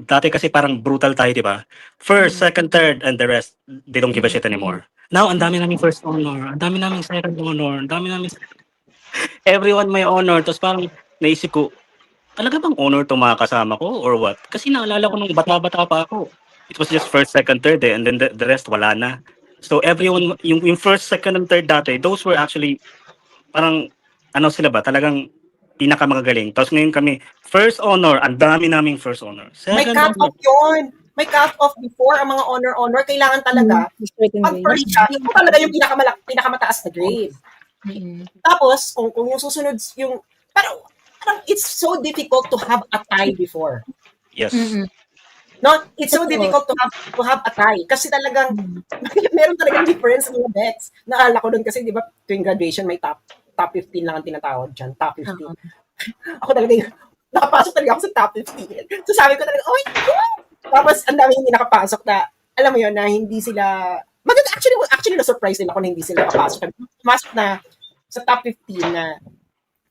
dati kasi parang brutal tayo, di ba? First, second, third, and the rest, they don't give a shit anymore. Now, ang dami naming first honor, ang dami naming second honor, ang dami naming everyone may honor. Tapos parang naisip ko, talaga bang honor to mga kasama ko or what? Kasi naalala ko nung bata-bata pa ako. It was just first, second, third and then the rest wala na. So everyone, yung first, second, and third dati, those were actually parang, sila ba? Talagang pinakamagagaling. Tapos ngayon kami, first honor, ang dami naming first honor. May cut-off yun. May cut-off before ang mga honor. Kailangan talaga, pag first siya, yung talaga yung pinakamataas na grade. Tapos, kung yung susunod, yung, parang it's so difficult to have a tie before. Yes. No, it's so difficult to have a tie kasi talagang meron talagang difference ng bets. Naalala ko doon kasi 'di ba, tuwing graduation may top 15 lang ang tinatawag diyan, top 15. Ako talaga nakapasok talaga ako sa top 15. So sabi ko talaga, "Oh my God!" Tapos ang dami hindi nakapasok na, alam mo 'yon, na hindi sila actually na-surprise din ako na hindi sila nakapasok. Pumasok na sa top 15 na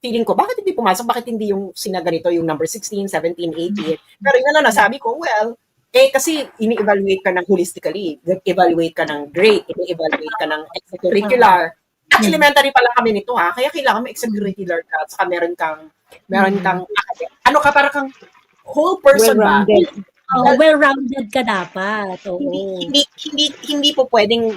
feeling ko, bakit hindi pumasok? Bakit hindi yung sinaganito, yung number 16, 17, 18? Pero yun nasabi ko, well, kasi ini-evaluate ka ng holistically. Evaluate ka ng grade, ini-evaluate ka ng extracurricular. Elementary pa lang kami nito, kaya kailangan mo extracurricular ka. Saka meron kang, para kang whole person ba? Well-rounded ka dapat. Hindi po pwedeng,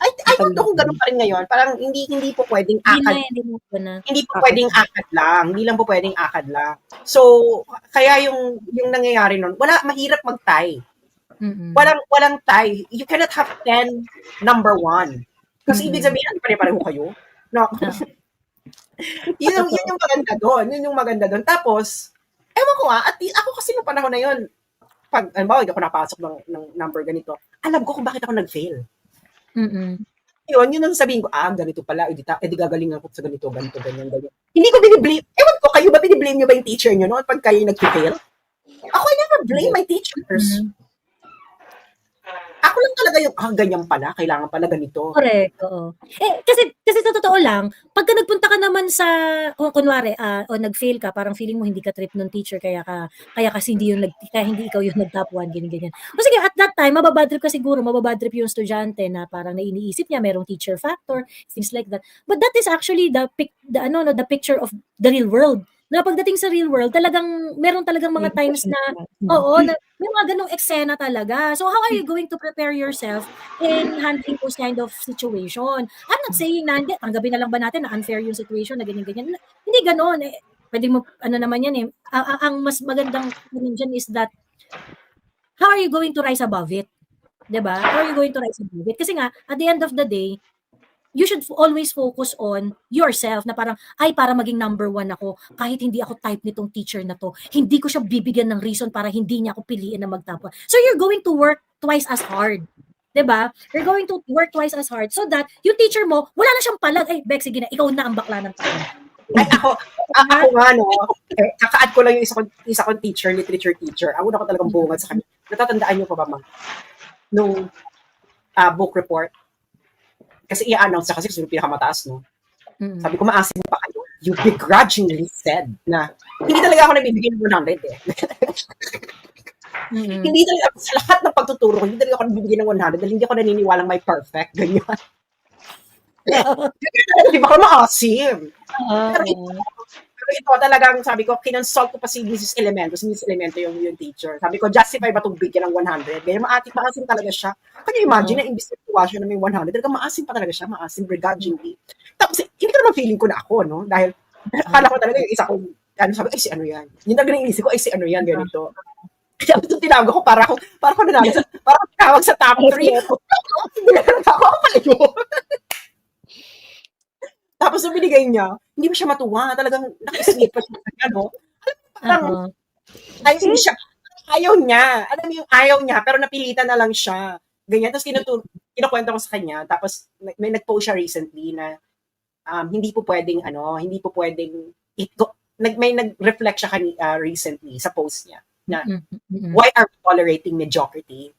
I I don't know kung ganun pa rin ngayon. Parang hindi po pwedeng Hindi na. hindi po pwedeng akad lang. Hindi lang po pwedeng akad lang. So, kaya yung nangyayari nun, mahirap mag-tie. Walang tie. You cannot have 10 number 1. Kasi ibig sabihin, pare-pareho kayo. No. yun yung maganda doon. Yun yung maganda doon. Tapos, ewan ko at ako kasi noong panahon na yun, pag, hindi ako napasok ng number ganito, alam ko kung bakit ako nag-fail. Yun ang sabihin ko, ganito pala, edi gagalingan ko sa ganito, ganyan. Hindi ko biniblame, ewan ko, kayo ba biniblame nyo ba yung teacher nyo noon pag kayo nag-fail? Ako, I never blame my teachers. Ako lang talaga yung, ganyan pala, kailangan pala ganito. Correct, oo. Kasi sa totoo lang, pagka nagpunta ka naman sa, kunwari, o nag-fail ka, parang feeling mo hindi ka trip ng teacher, kaya kasi hindi ikaw yung nag-top 1, ganyan. O sige, at that time, mababadrip ka siguro, mababadrip yung estudyante na parang iniisip niya, merong teacher factor, things like that. But that is actually the picture of the real world. Na pagdating sa real world, meron talagang mga times na, may mga ganong eksena talaga. So, how are you going to prepare yourself in handling those kind of situation? I'm not saying na, tanggapin na lang ba natin na unfair yung situation, na ganyan-ganyan. Hindi ganon. Pwede mo, naman yan ang mas magandang dyan is that, how are you going to rise above it? Diba? How are you going to rise above it? Kasi nga, at the end of the day, you should always focus on yourself na parang, para maging number 1 ako, kahit hindi ako type nitong teacher na to, hindi ko siya bibigyan ng reason para hindi niya ako piliin na magtapon. So you're going to work twice as hard. Diba? You're going to work twice as hard so that yung teacher mo, wala na siyang palag. Beck, sige na, ikaw na ang bakla ng taon. Ay, ako nga, no, kaka-add ko lang yung isa kong teacher, literature teacher. Ang una ko talagang bungad sa kanya. Natatandaan niyo pa ba, ma'am? Nung book report, kasi i-announce siya kasi yung pinakamataas, no? Sabi ko, maasin pa kayo. You begrudgingly said na hindi talaga ako nabibigay ng 100 Hindi talaga, sa lahat ng pagtuturo ko, hindi talaga ako nabibigay ng 100 dahil hindi ako naniniwalang may perfect. Ganyan. Di ba ako maasim? Pero ito talagang, sabi ko, kinonsult ko pa si Mrs. Elemento. Si Mrs. Elemento yung teacher. Sabi ko, justify ba itong bigyan ng 100? Kaya maasim talaga siya. Can you imagine na imbis na tuwa siya na may 100, talaga maasim pa talaga siya, maasim, begrudgingly. Tapos, hindi ko naman feeling ko na ako, no? Dahil, akala ko talaga yung isa kong, sabi ko, si ano yan? Yung talaga yung isip ko, si ano yan, ganito. Kaya itong tinawag ko, para ako nanalo, para ako tinawag sa top 3. Hindi na ako pala yun. Tapos nung binigay niya, hindi mo siya matuwa. Talagang nakismit pa siya. No? Parang, ayaw niya. Alam mo yung ayaw niya, pero napilitan na lang siya. Ganyan. Tapos kinukwento ko sa kanya. Tapos may nag-post siya recently na hindi po pwedeng, may nag-reflect siya recently sa post niya na why are we tolerating mediocrity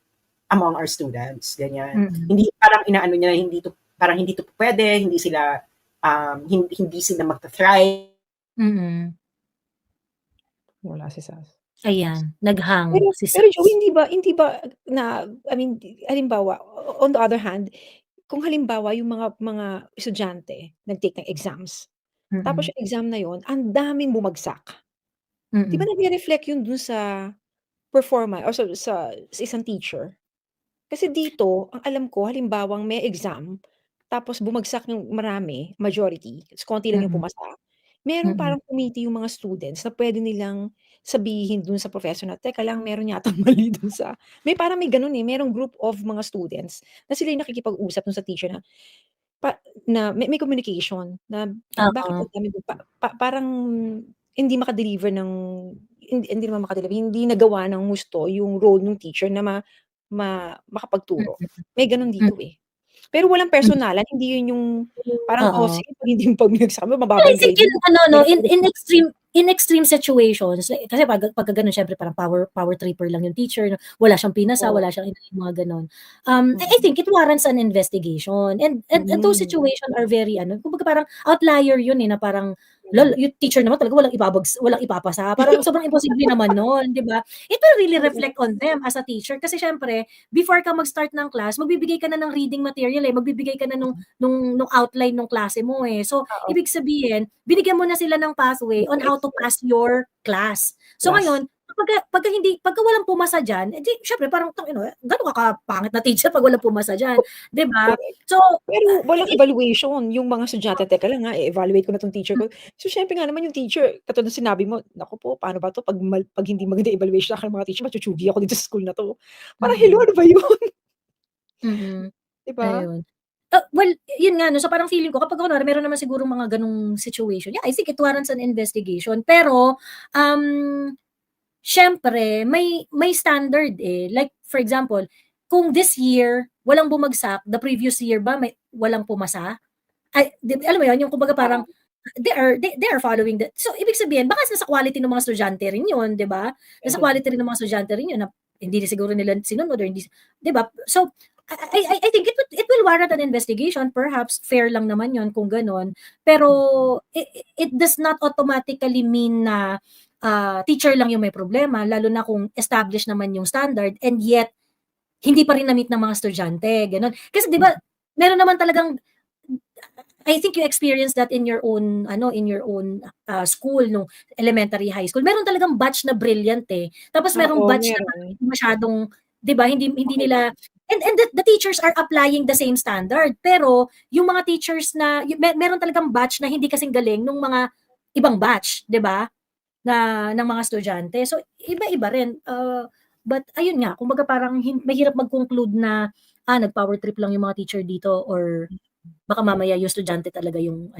among our students? Ganyan. Hindi, parang inaano niya na hindi to pwede, hindi sila magta-thrive. Wala si Sas. Ayan, naghang si Sas. Pero Joe, hindi ba na, I mean, halimbawa, on the other hand, kung halimbawa yung mga estudyante nag-take ng exams, tapos yung exam na yon, ang daming bumagsak. Di ba nag-reflect yun dun sa performance or sa isang teacher? Kasi dito, ang alam ko, halimbawang may exam, tapos bumagsak yung marami, majority, konti lang yung pumasa. Meron parang committee yung mga students na pwede nilang sabihin dun sa professor na, teka lang, meron yata mali dun sa... May ganun merong group of mga students na sila yung nakikipag-usap dun sa teacher na may communication na bakit parang hindi makadeliver ng... Hindi naman makadeliver, hindi nagawa ng gusto yung role ng teacher na makapagturo. May ganun dito Pero walang personalan, hindi yun yung parang sige, pag hindi mo pag-exam, mababa yung grade. In extreme situations, kasi pag ganun, syempre parang power tripper lang yung teacher, wala siyang pinasa, wala siyang mga ganun. I think it warrants an investigation. And those situations are very, kumbaga parang outlier yun na parang, yung teacher naman talaga walang ipapasa. Parang sobrang imposible naman nun, di ba? It will really reflect on them as a teacher. Kasi syempre, before ka mag-start ng class, magbibigay ka na ng reading material magbibigay ka na nung outline ng klase mo So, ibig sabihin, binigyan mo na sila ng pathway on how to pass your class. So, ngayon, pagka walang pumasa diyan, edi syempre parang gaano ka kapangit na teacher pag walang pumasa diyan, 'di ba? Correct. So, Pero walang it evaluation yung mga estudyante, "Teka lang i-evaluate ko na 'tong teacher ko." So, siyempre nga naman yung teacher katulad ng sinabi mo, naku po paano ba 'to 'pag hindi maganda evaluation sa akin ng mga teacher machuchugi ako dito sa school na 'to. Parang hello, ano ba yun? Mm. 'Di ba? Ayun. Well, yun nga 'no, so parang feeling ko kapag kunwari meron naman sigurong mga ganong situation, yeah, I think it warrants an investigation. Pero, siyempre may standard, eh. Like for example, kung this year walang bumagsak, the previous year ba walang pumasa? Ay, alam mo yun, yung kumbaga parang they are following that. So ibig sabihin baka nasa quality ng mga estudyante rin yun, 'di ba? Nasa quality rin ng mga estudyante rin yun na hindi siguro nila sinunod or hindi, 'di ba? So I think it will warrant an investigation. Perhaps fair lang naman yun kung gano'n. Pero it does not automatically mean na teacher lang yung may problema, lalo na kung established naman yung standard and yet hindi pa rin na-meet ng mga estudyante, gano'n. Kasi 'di ba meron naman talagang, I think you experienced that in your own school nung elementary, high school. Meron talagang batch na brilliant, eh. Tapos merong Oo, batch na meron. hindi masyadong, 'di ba, hindi nila, and the teachers are applying the same standard. Pero yung mga teachers na meron talagang batch na hindi kasing galing nung mga ibang batch, 'di ba? Ng mga estudyante. So iba-iba rin. But ayun nga, kumbaga parang mahirap mag-conclude na nag-power trip lang yung mga teacher dito or baka mamaya yung estudyante talaga yung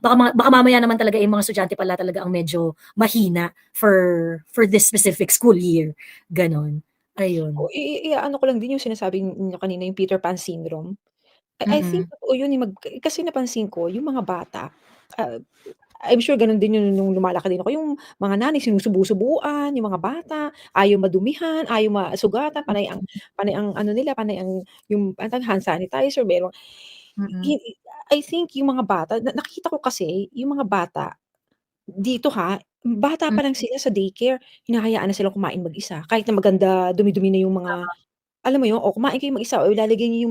baka mamaya naman talaga yung mga estudyante pala talaga ang medyo mahina for this specific school year. Ganon. Ayun. O i-ano ko lang din yung sinasabi niyo kanina yung Peter Pan syndrome. I think Mm. totoo yun, kasi napansin ko yung mga bata, ah, I'm sure gano'n din yun nung lumalaki din ako, yung mga nanay sinusubu-subuan yung mga bata, ayaw madumihan, ayaw masugatan, panay ang ano nila, panay ang yung ano hand sanitizer, merong Mm. hi I think yung mga bata nakikita ko kasi yung mga bata dito bata Mm. pa lang sila sa daycare, hinahayaan na silang kumain mag-isa, kahit na maganda dumi-dumi na yung mga Tama. alam mo yun, "O kumain kayo mag-isa o ilalagay niyo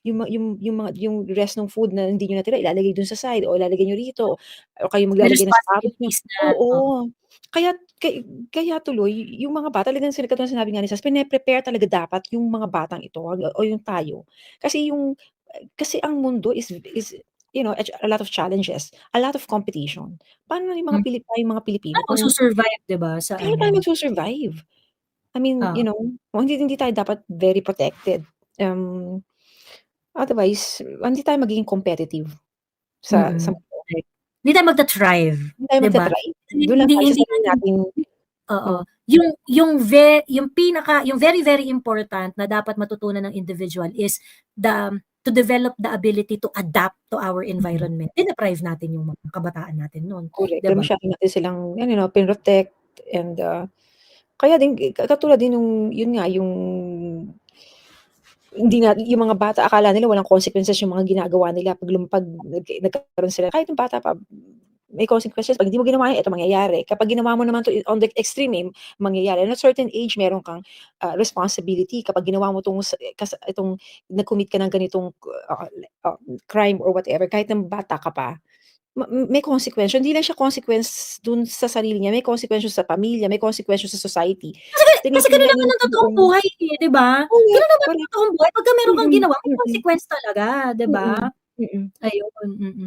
yung rest ng food na hindi niyo natira ilalagay dun sa side o ilalagay niyo rito o kayo May maglalagay ng sapatos niyo." responsibilities na, Oo, kaya kaya tuloy yung mga bata talagang katulad ng sinabi nga ni Sas, pine-prepare talaga dapat yung mga batang ito o yung tayo. Kasi ang mundo is a lot of challenges, a lot of competition. Paano yung hmm, tayong mga Pilipino paano kung magsu-survive 'di ba sa paano tayo ano? magsu-survive? I mean, Ah, kung hindi tayo dapat very protected. Um, Otherwise, hindi tayo magiging competitive sa mm. mundo. Right. Hindi tayo magta-thrive, Hindi tayo 'di ba? magta-thrive. Dun lang Hindi tayo sa hindi sarili natin, nating oo, oh, yung very, very important na dapat matutunan ng individual is to develop the ability to adapt to our environment. Deprive natin yung mga kabataan natin nun, correct. 'di Pero ba? masyado natin silang pinrotect and, kaya din katulad din nung yun nga yung hindi nga yung mga bata akala nila walang consequences yung mga ginagawa nila 'pag nagkaroon sila kahit yung bata pa may consequences 'pag hindi mo ginawa yun ito mangyayari. Kapag ginawa mo naman 'to on the extreme, mangyayari. At a certain age meron kang, responsibility kapag ginawa mo 'tong itong nag-commit ka ng ganitong, ah, crime or whatever kahit ng bata ka pa, may consequence. Hindi lang siya consequence dun sa sarili niya, may consequence sa pamilya, may consequence sa society. Kasi gano'n Tinitingnan niya naman ang yung totoong buong buhay, eh, 'di ba? correct, Gano'n naman ang correct. totoong buhay pagka meron kang Mm, ginawa may mm, consequence talaga, 'di ba? mm, mm. Ayun, mm.